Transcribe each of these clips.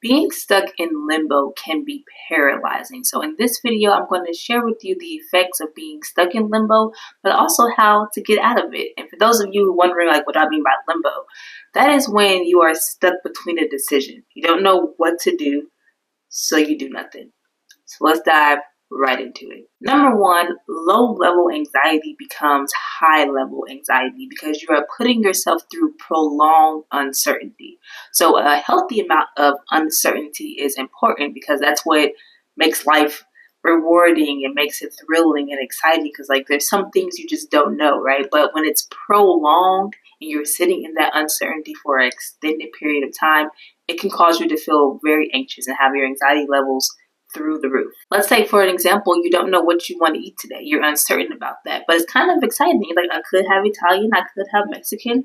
Being stuck in limbo can be paralyzing. So in this video, I'm going to share with you the effects of being stuck in limbo, but also how to get out of it. And for those of you wondering what I mean by limbo, that is when you are stuck between a decision. You don't know what to do, so you do nothing. So let's dive right into it. Number one, low level anxiety becomes high level anxiety because you are putting yourself through prolonged uncertainty. So a healthy amount of uncertainty is important because that's what makes life rewarding and makes it thrilling and exciting because there's some things you just don't know, right? But when it's prolonged and you're sitting in that uncertainty for an extended period of time, it can cause you to feel very anxious and have your anxiety levels through the roof. Let's say, for an example, you don't know what you want to eat today. You're uncertain about that, but it's kind of exciting. I could have Italian, I could have Mexican,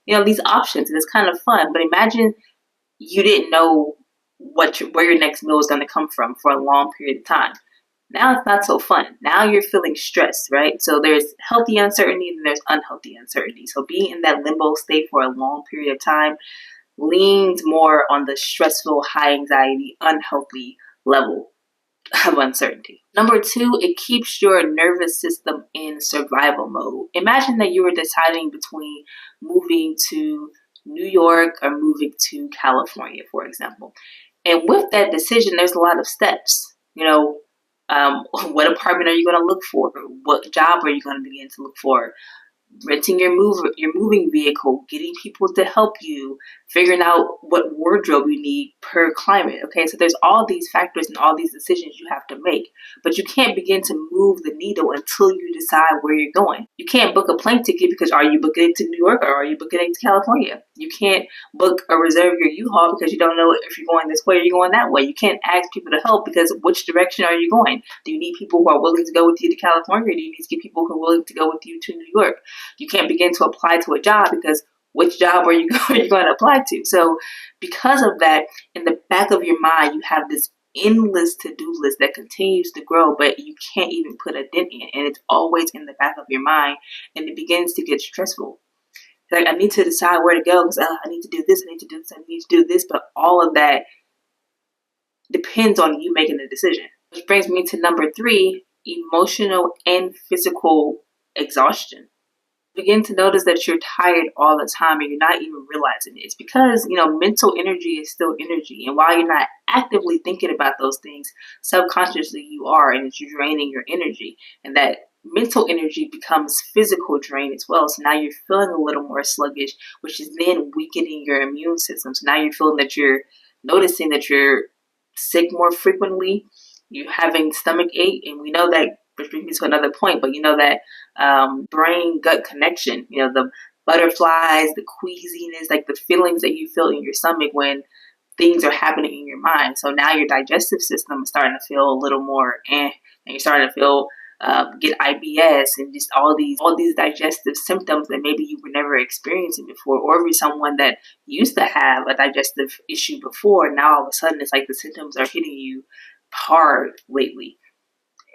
these options, and it's kind of fun. But imagine you didn't know where your next meal is going to come from for a long period of time. Now it's not so fun. Now you're feeling stressed, right? So there's healthy uncertainty and there's unhealthy uncertainty. So being in that limbo state for a long period of time leans more on the stressful, high anxiety, unhealthy level of uncertainty. Number two, it keeps your nervous system in survival mode. Imagine that you were deciding between moving to New York or moving to California, for example. And with that decision, there's a lot of steps. What apartment are you going to look for? What job are you going to begin to look for? Renting your moving vehicle, getting people to help you, figuring out what wardrobe you need per climate. Okay, so there's all these factors and all these decisions you have to make, but you can't begin to move the needle until you decide where you're going. You can't book a plane ticket because are you booking it to New York or are you booking it to California? You can't book or reserve your U-Haul because you don't know if you're going this way or you're going that way. You can't ask people to help because which direction are you going? Do you need people who are willing to go with you to California, or do you need to get people who are willing to go with you to New York? You can't begin to apply to a job because which job are you going to apply to? So because of that, in the back of your mind, you have this endless to-do list that continues to grow, but you can't even put a dent in it. And it's always in the back of your mind, and it begins to get stressful. I need to decide where to go because I need to do this, I need to do this, I need to do this, but all of that depends on you making a decision. Which brings me to number three, emotional and physical exhaustion. Begin to notice that you're tired all the time and you're not even realizing it. It's because, mental energy is still energy. And while you're not actively thinking about those things, subconsciously you are, and it's draining your energy. And that mental energy becomes physical drain as well. So now you're feeling a little more sluggish, which is then weakening your immune system. So now you're feeling that you're noticing that you're sick more frequently. You're having stomach ache, and we know that, which brings me to another point, but that brain-gut connection, the butterflies, the queasiness, the feelings that you feel in your stomach when things are happening in your mind. So now your digestive system is starting to feel a little more and you're starting to feel get IBS and just all these digestive symptoms that maybe you were never experiencing before, or if you're someone that used to have a digestive issue before, now all of a sudden it's the symptoms are hitting you hard lately.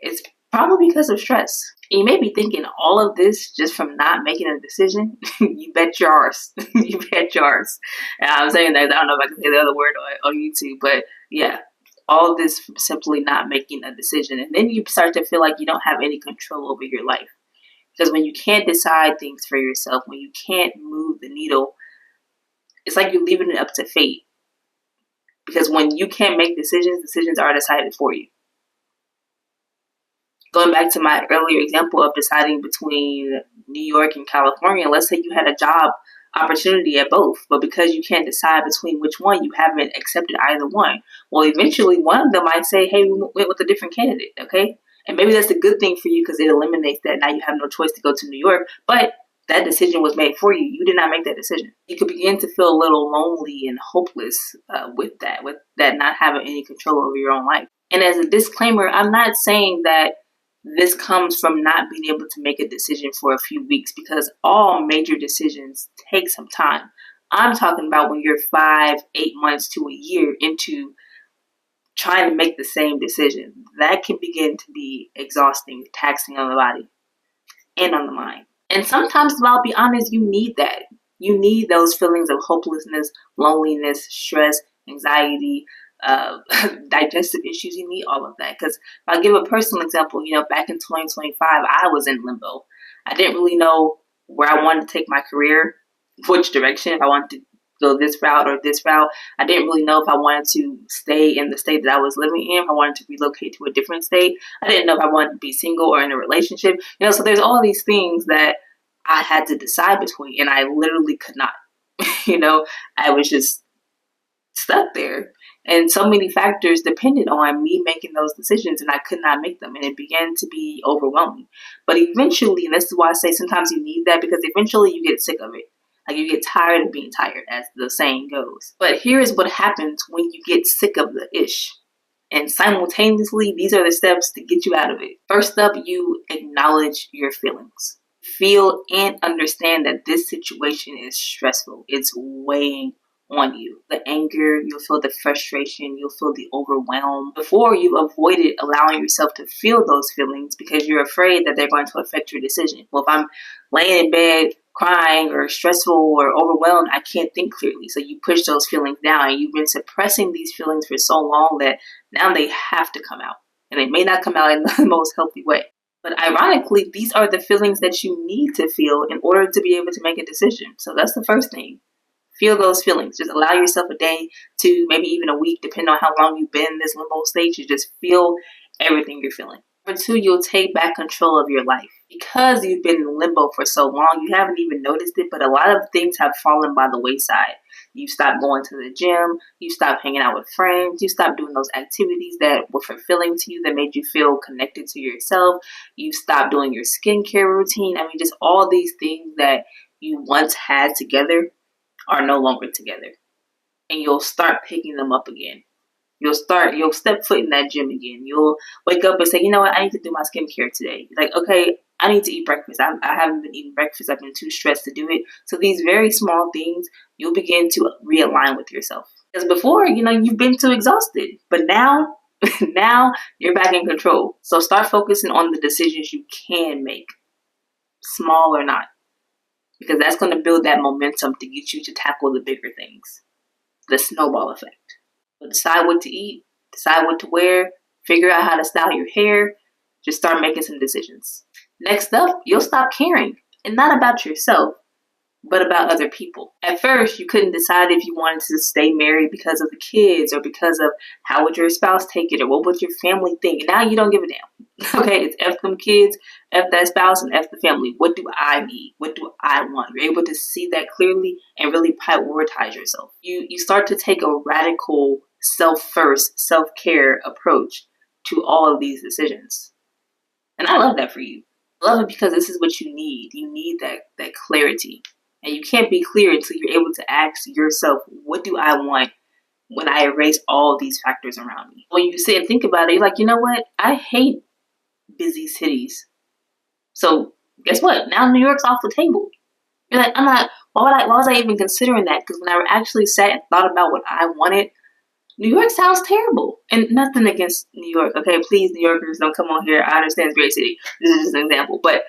It's probably because of stress. You may be thinking all of this just from not making a decision. You bet yours. You bet yours. And I'm saying that, I don't know if I can say the other word on YouTube, but yeah, all of this from simply not making a decision. And then you start to feel like you don't have any control over your life. Because when you can't decide things for yourself, when you can't move the needle, it's like you're leaving it up to fate. Because when you can't make decisions, decisions are decided for you. Going back to my earlier example of deciding between New York and California, let's say you had a job opportunity at both, but because you can't decide between which one, you haven't accepted either one. Well, eventually one of them might say, hey, we went with a different candidate, okay? And maybe that's a good thing for you because it eliminates that. Now you have no choice to go to New York, but that decision was made for you. You did not make that decision. You could begin to feel a little lonely and hopeless with that not having any control over your own life. And as a disclaimer, I'm not saying that this comes from not being able to make a decision for a few weeks, because all major decisions take some time. I'm talking about when you're 5, 8 months to a year into trying to make the same decision. That can begin to be exhausting, taxing on the body and on the mind. And sometimes, I'll be honest, you need that. You need those feelings of hopelessness, loneliness, stress, anxiety, digestive issues. You need all of that. Because if I give a personal example, back in 2025, I was in limbo. I didn't really know where I wanted to take my career, which direction, if I wanted to go this route or this route. I didn't really know if I wanted to stay in the state that I was living in, if I wanted to relocate to a different state. I didn't know if I wanted to be single or in a relationship. So there's all these things that I had to decide between, and I literally could not. I was just stuck there. And so many factors depended on me making those decisions, and I could not make them. And it began to be overwhelming. But eventually, and this is why I say sometimes you need that, because eventually you get sick of it. Like, you get tired of being tired, as the saying goes. But here is what happens when you get sick of the ish. And simultaneously, these are the steps to get you out of it. First up, you acknowledge your feelings. Feel and understand that this situation is stressful. It's weighing on you. The anger, you'll feel the frustration, you'll feel the overwhelm. Before, you avoided allowing yourself to feel those feelings because you're afraid that they're going to affect your decision. Well, if I'm laying in bed crying or stressful or overwhelmed, I can't think clearly. So you push those feelings down, and you've been suppressing these feelings for so long that now they have to come out. And they may not come out in the most healthy way. But ironically, these are the feelings that you need to feel in order to be able to make a decision. So that's the first thing. Feel those feelings. Just allow yourself a day to maybe even a week, depending on how long you've been in this limbo stage, to just feel everything you're feeling. Number two, you'll take back control of your life. Because you've been in limbo for so long, you haven't even noticed it, but a lot of things have fallen by the wayside. You stopped going to the gym, you stopped hanging out with friends, you stopped doing those activities that were fulfilling to you, that made you feel connected to yourself. You stopped doing your skincare routine. just all these things that you once had together are no longer together. And you'll start picking them up again. You'll step foot in that gym again. You'll wake up and say, you know what, I need to do my skincare today. Like, okay, I need to eat breakfast. I haven't been eating breakfast. I've been too stressed to do it. So these very small things, you'll begin to realign with yourself. Because before, you've been too exhausted. But now, now you're back in control. So start focusing on the decisions you can make, small or not. Because that's going to build that momentum to get you to tackle the bigger things. The snowball effect. So decide what to eat, decide what to wear, figure out how to style your hair, just start making some decisions. Next up, you'll stop caring, and not about yourself, but about other people. At first, you couldn't decide if you wanted to stay married because of the kids, or because of how would your spouse take it, or what would your family think. And now you don't give a damn. Okay, it's F them kids, F that spouse, and F the family. What do I need? What do I want? You're able to see that clearly and really prioritize yourself. You start to take a radical self-first, self-care approach to all of these decisions. And I love that for you. I love it because this is what you need. You need that clarity. And you can't be clear until you're able to ask yourself, what do I want when I erase all these factors around me? When you sit and think about it, you're like, you know what? I hate busy cities. So guess what? Now New York's off the table. You're like, why was I even considering that? Because when I actually sat and thought about what I wanted, New York sounds terrible. And nothing against New York. Okay, please, New Yorkers, don't come on here. I understand it's a great city. This is just an example. But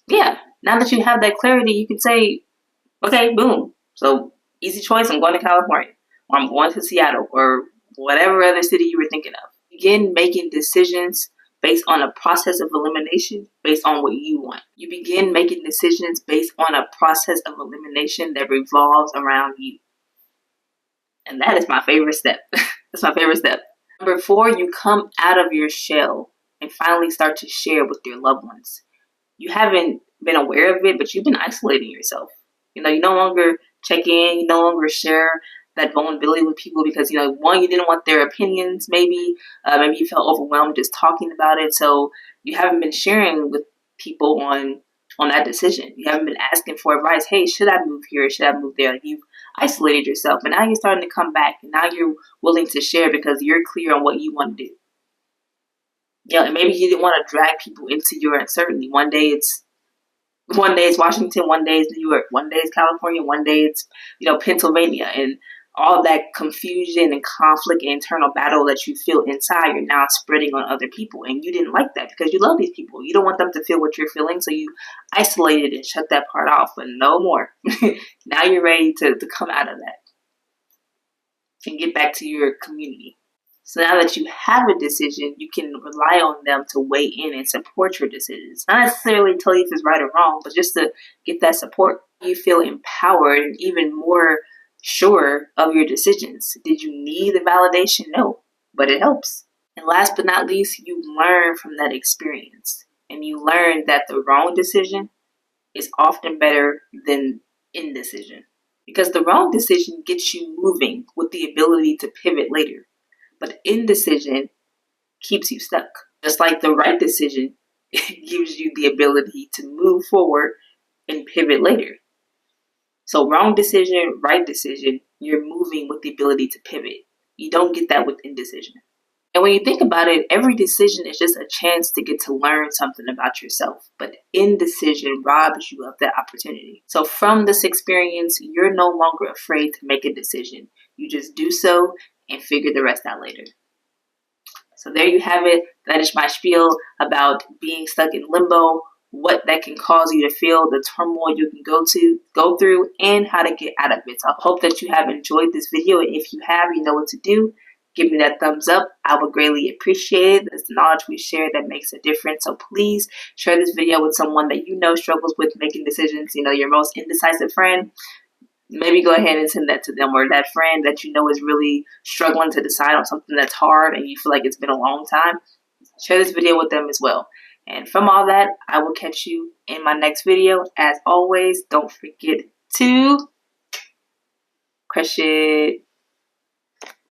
yeah, now that you have that clarity, you can say, okay, boom. So easy choice, I'm going to California, or I'm going to Seattle, or whatever other city you were thinking of. Begin making decisions based on a process of elimination, based on what you want. You begin making decisions based on a process of elimination that revolves around you. And that is my favorite step. That's my favorite step. Number 4, you come out of your shell and finally start to share with your loved ones. You haven't been aware of it, but you've been isolating yourself. You no longer check in, you no longer share that vulnerability with people because, one, you didn't want their opinions, maybe you felt overwhelmed just talking about it. So you haven't been sharing with people on that decision. You haven't been asking for advice. Hey, should I move here? Should I move there? Like, you've isolated yourself, and now you're starting to come back, and now you're willing to share because you're clear on what you want to do. And maybe you didn't want to drag people into your uncertainty. One day it's Washington, one day it's New York, one day it's California, one day it's Pennsylvania, and all that confusion and conflict and internal battle that you feel inside, you're now spreading on other people. And you didn't like that because you love these people. You don't want them to feel what you're feeling, so you isolated and shut that part off. But no more. Now you're ready to come out of that. and get back to your community. So now that you have a decision, you can rely on them to weigh in and support your decisions. Not necessarily tell you if it's right or wrong, but just to get that support. You feel empowered and even more sure of your decisions. Did you need the validation? No, but it helps. And last but not least, you learn from that experience. And you learn that the wrong decision is often better than indecision. Because the wrong decision gets you moving with the ability to pivot later. But indecision keeps you stuck. Just like the right decision gives you the ability to move forward and pivot later. So wrong decision, right decision, you're moving with the ability to pivot. You don't get that with indecision. And when you think about it, every decision is just a chance to get to learn something about yourself. But indecision robs you of that opportunity. So from this experience, you're no longer afraid to make a decision. You just do so and figure the rest out later. So there you have it. That is my spiel about being stuck in limbo, what that can cause you to feel, the turmoil you can go through, and how to get out of it. So I hope that you have enjoyed this video. And if you have, you know what to do. Give me that thumbs up. I would greatly appreciate it. It's the knowledge we share that makes a difference. So please share this video with someone that you know struggles with making decisions. You know, your most indecisive friend. Maybe go ahead and send that to them, or that friend that you know is really struggling to decide on something that's hard and you feel like it's been a long time. Share this video with them as well. And from all that, I will catch you in my next video. As always, don't forget to crush it.